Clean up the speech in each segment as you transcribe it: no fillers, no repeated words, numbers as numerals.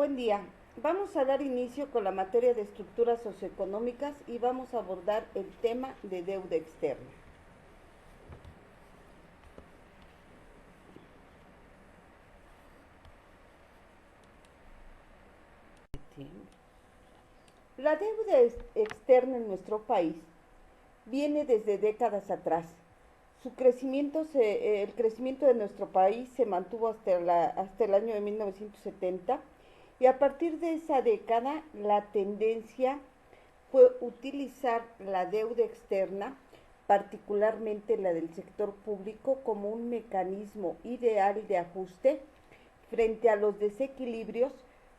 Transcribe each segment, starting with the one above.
Buen día. Vamos a dar inicio con la materia de estructuras socioeconómicas y vamos a abordar el tema de deuda externa. La deuda externa en nuestro país viene desde décadas atrás. El crecimiento de nuestro país se mantuvo hasta el año de 1970 y a partir de esa década la tendencia fue utilizar la deuda externa, particularmente la del sector público, como un mecanismo ideal de ajuste frente a los desequilibrios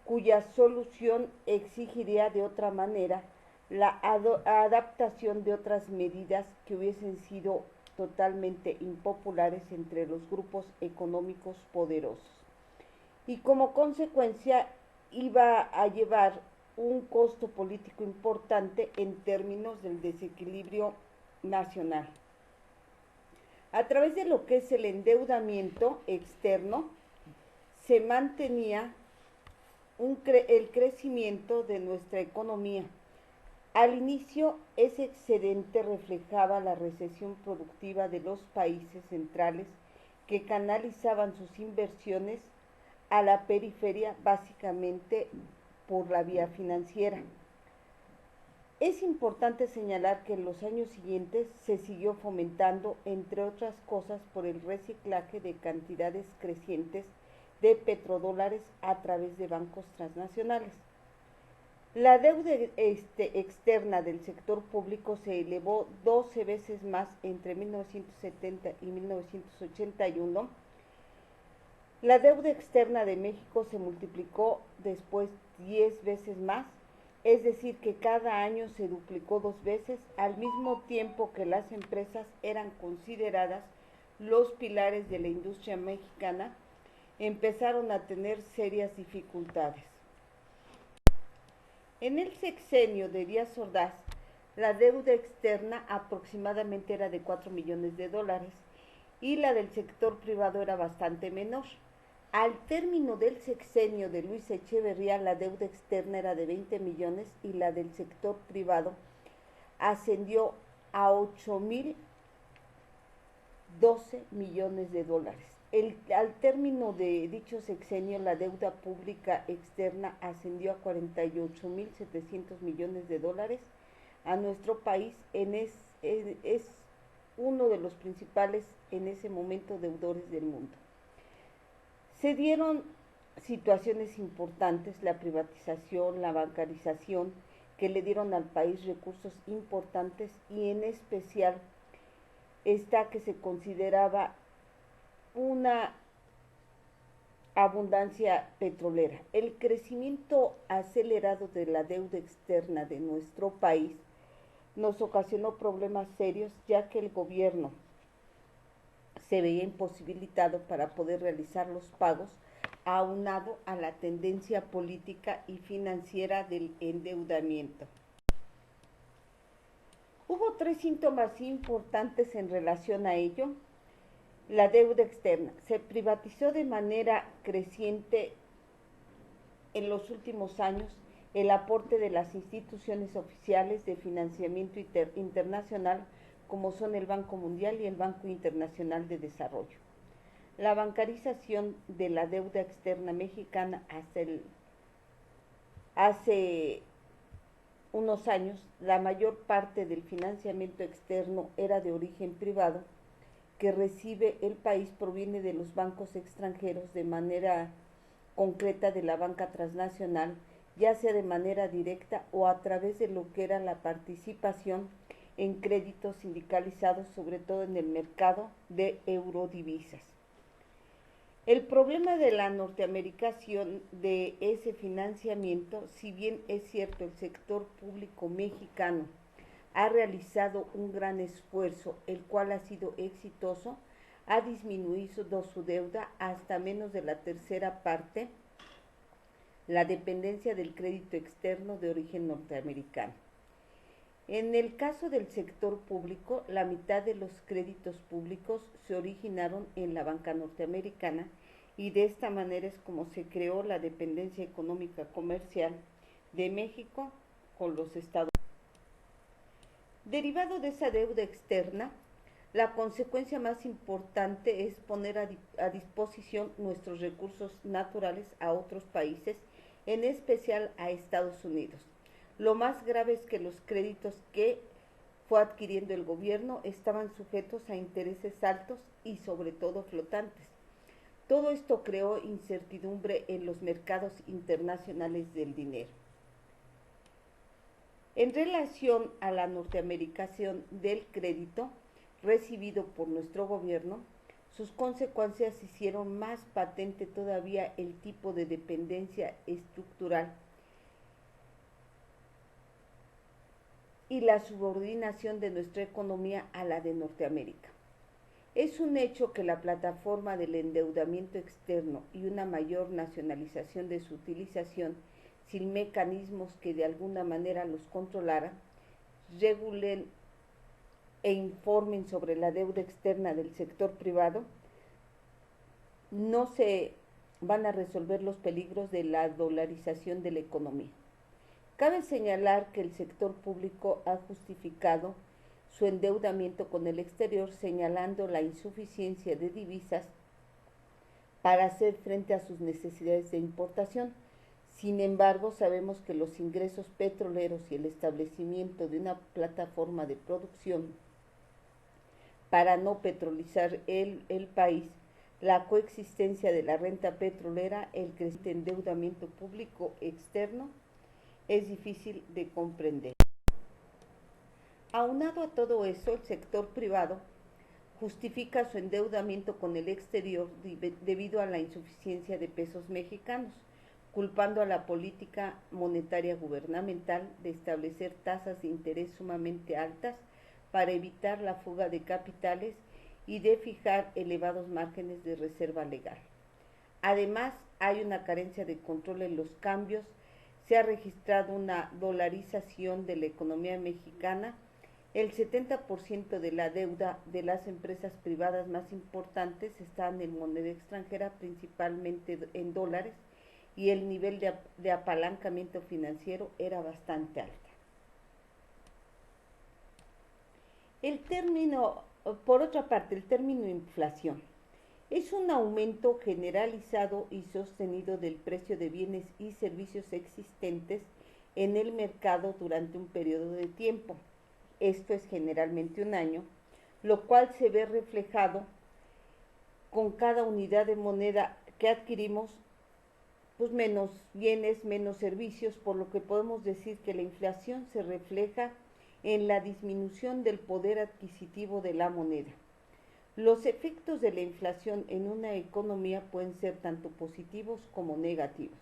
cuya solución exigiría de otra manera la adaptación de otras medidas que hubiesen sido totalmente impopulares entre los grupos económicos poderosos. Y como consecuencia iba a llevar un costo político importante en términos del desequilibrio nacional. A través de lo que es el endeudamiento externo, se mantenía el crecimiento de nuestra economía. Al inicio, ese excedente reflejaba la recesión productiva de los países centrales que canalizaban sus inversiones a la periferia básicamente por la vía financiera. Es importante señalar que en los años siguientes se siguió fomentando, entre otras cosas, por el reciclaje de cantidades crecientes de petrodólares a través de bancos transnacionales. La deuda externa del sector público se elevó 12 veces más entre 1970 y 1981. La deuda externa de México se multiplicó después 10 veces más, es decir, que cada año se duplicó 2 veces, al mismo tiempo que las empresas eran consideradas los pilares de la industria mexicana, empezaron a tener serias dificultades. En el sexenio de Díaz Ordaz, la deuda externa aproximadamente era de 4 millones de dólares y la del sector privado era bastante menor. Al término del sexenio de Luis Echeverría, la deuda externa era de 20 millones y la del sector privado ascendió a 8.012 millones de dólares. Al término de dicho sexenio, la deuda pública externa ascendió a 48.700 millones de dólares. A nuestro país es uno de los principales en ese momento deudores del mundo. Se dieron situaciones importantes, la privatización, la bancarización, que le dieron al país recursos importantes y en especial esta que se consideraba una abundancia petrolera. El crecimiento acelerado de la deuda externa de nuestro país nos ocasionó problemas serios, ya que el gobierno se veía imposibilitado para poder realizar los pagos, aunado a la tendencia política y financiera del endeudamiento. Hubo 3 síntomas importantes en relación a ello. La deuda externa se privatizó de manera creciente en los últimos años el aporte de las instituciones oficiales de financiamiento internacional como son el Banco Mundial y el Banco Internacional de Desarrollo. La bancarización de la deuda externa mexicana hace unos años, la mayor parte del financiamiento externo era de origen privado, que recibe el país proviene de los bancos extranjeros de manera concreta de la banca transnacional, ya sea de manera directa o a través de lo que era la participación en créditos sindicalizados, sobre todo en el mercado de eurodivisas. El problema de la norteamericación de ese financiamiento, si bien es cierto el sector público mexicano ha realizado un gran esfuerzo, el cual ha sido exitoso, ha disminuido su deuda hasta menos de la tercera parte, la dependencia del crédito externo de origen norteamericano. En el caso del sector público, la mitad de los créditos públicos se originaron en la banca norteamericana y de esta manera es como se creó la dependencia económica comercial de México con los Estados Unidos. Derivado de esa deuda externa, la consecuencia más importante es poner a disposición nuestros recursos naturales a otros países, en especial a Estados Unidos. Lo más grave es que los créditos que fue adquiriendo el gobierno estaban sujetos a intereses altos y sobre todo flotantes. Todo esto creó incertidumbre en los mercados internacionales del dinero. En relación a la norteamericación del crédito recibido por nuestro gobierno, sus consecuencias hicieron más patente todavía el tipo de dependencia estructural y la subordinación de nuestra economía a la de Norteamérica. Es un hecho que la plataforma del endeudamiento externo y una mayor nacionalización de su utilización sin mecanismos que de alguna manera los controlaran, regulen e informen sobre la deuda externa del sector privado, no se van a resolver los peligros de la dolarización de la economía. Cabe señalar que el sector público ha justificado su endeudamiento con el exterior, señalando la insuficiencia de divisas para hacer frente a sus necesidades de importación. Sin embargo, sabemos que los ingresos petroleros y el establecimiento de una plataforma de producción para no petrolizar el país, la coexistencia de la renta petrolera, el creciente endeudamiento público externo, es difícil de comprender. Aunado a todo eso, el sector privado justifica su endeudamiento con el exterior debido a la insuficiencia de pesos mexicanos, culpando a la política monetaria gubernamental de establecer tasas de interés sumamente altas para evitar la fuga de capitales y de fijar elevados márgenes de reserva legal. Además, hay una carencia de control en los cambios, se ha registrado una dolarización de la economía mexicana. El 70% de la deuda de las empresas privadas más importantes están en moneda extranjera, principalmente en dólares, y el nivel de apalancamiento financiero era bastante alto. Por otra parte, el término inflación es un aumento generalizado y sostenido del precio de bienes y servicios existentes en el mercado durante un periodo de tiempo. Esto es generalmente un año, lo cual se ve reflejado con cada unidad de moneda que adquirimos, pues menos bienes, menos servicios, por lo que podemos decir que la inflación se refleja en la disminución del poder adquisitivo de la moneda. Los efectos de la inflación en una economía pueden ser tanto positivos como negativos.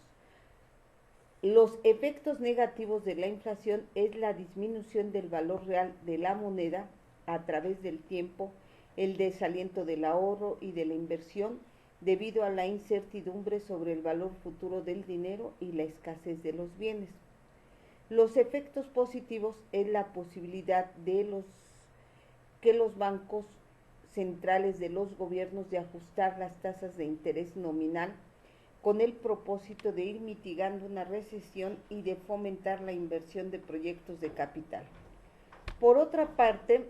Los efectos negativos de la inflación es la disminución del valor real de la moneda a través del tiempo, el desaliento del ahorro y de la inversión debido a la incertidumbre sobre el valor futuro del dinero y la escasez de los bienes. Los efectos positivos es la posibilidad de que los bancos centrales de los gobiernos de ajustar las tasas de interés nominal con el propósito de ir mitigando una recesión y de fomentar la inversión de proyectos de capital. Por otra parte,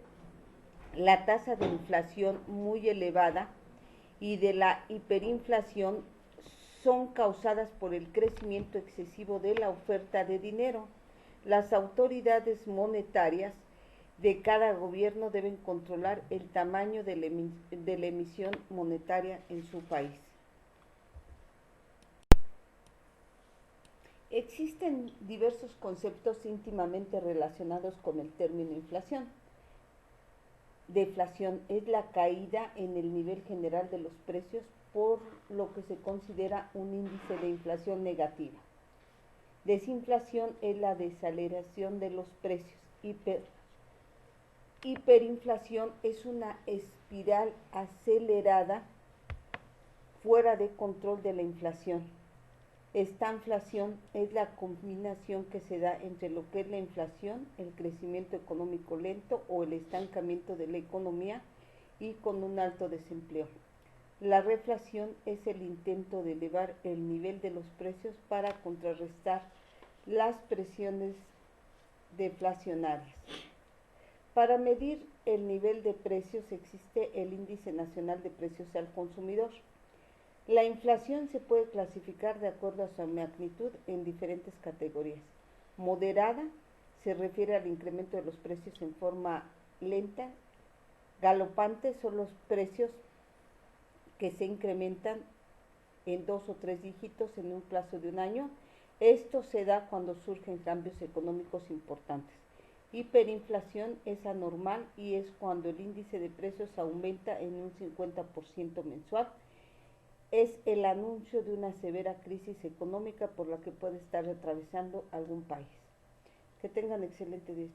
la tasa de inflación muy elevada y de la hiperinflación son causadas por el crecimiento excesivo de la oferta de dinero. Las autoridades monetarias de cada gobierno deben controlar el tamaño de la emisión monetaria en su país. Existen diversos conceptos íntimamente relacionados con el término inflación. Deflación es la caída en el nivel general de los precios, por lo que se considera un índice de inflación negativa. Desinflación es la desaceleración de los precios. Hiperinflación es una espiral acelerada fuera de control de la inflación. Estanflación es la combinación que se da entre lo que es la inflación, el crecimiento económico lento o el estancamiento de la economía y con un alto desempleo. La reflación es el intento de elevar el nivel de los precios para contrarrestar las presiones deflacionarias. Para medir el nivel de precios existe el Índice Nacional de Precios al Consumidor. La inflación se puede clasificar de acuerdo a su magnitud en diferentes categorías. Moderada se refiere al incremento de los precios en forma lenta. Galopante son los precios que se incrementan en 2 o 3 dígitos en un plazo de un año. Esto se da cuando surgen cambios económicos importantes. Hiperinflación es anormal y es cuando el índice de precios aumenta en un 50% mensual. Es el anuncio de una severa crisis económica por la que puede estar atravesando algún país. Que tengan excelente día.